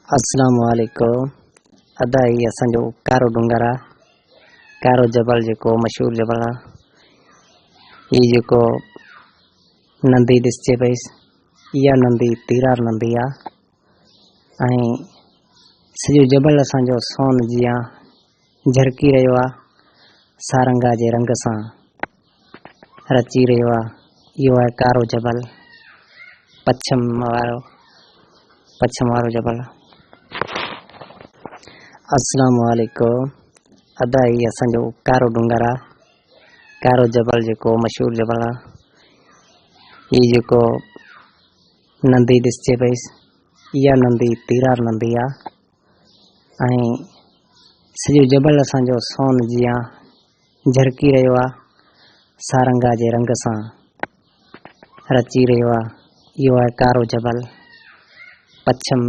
अस्सलाम वालेकुम। अदा ही असंजो कारो डूंगर आ, कारो जबल जेको मशहूर जबल आ। ये जेको नंदी दिसचे पईस, इहा नंदी तीरार नंदी आ। ऐं सॼो जबल असांजो सोन जीअं झरकी रहियो आ, सारंगा जे रंग सां रची रहियो आ। इहो आहे कारो जबल, पच्छम वारो जबल। अस्सलाम वालेकुम। अदा ही असंजो कारो डूंगर आ, कारो जबल जेको मशहूर जबल आ। ये जेको नंदी दिसचे पईस, इहा नंदी तीरार नंदी आ। ऐं सॼो जबल असांजो सोन जीअं झरकी रहियो आ, सारंगा जे रंग सां रची रहियो आ। इहो आहे कारो जबल, पच्छम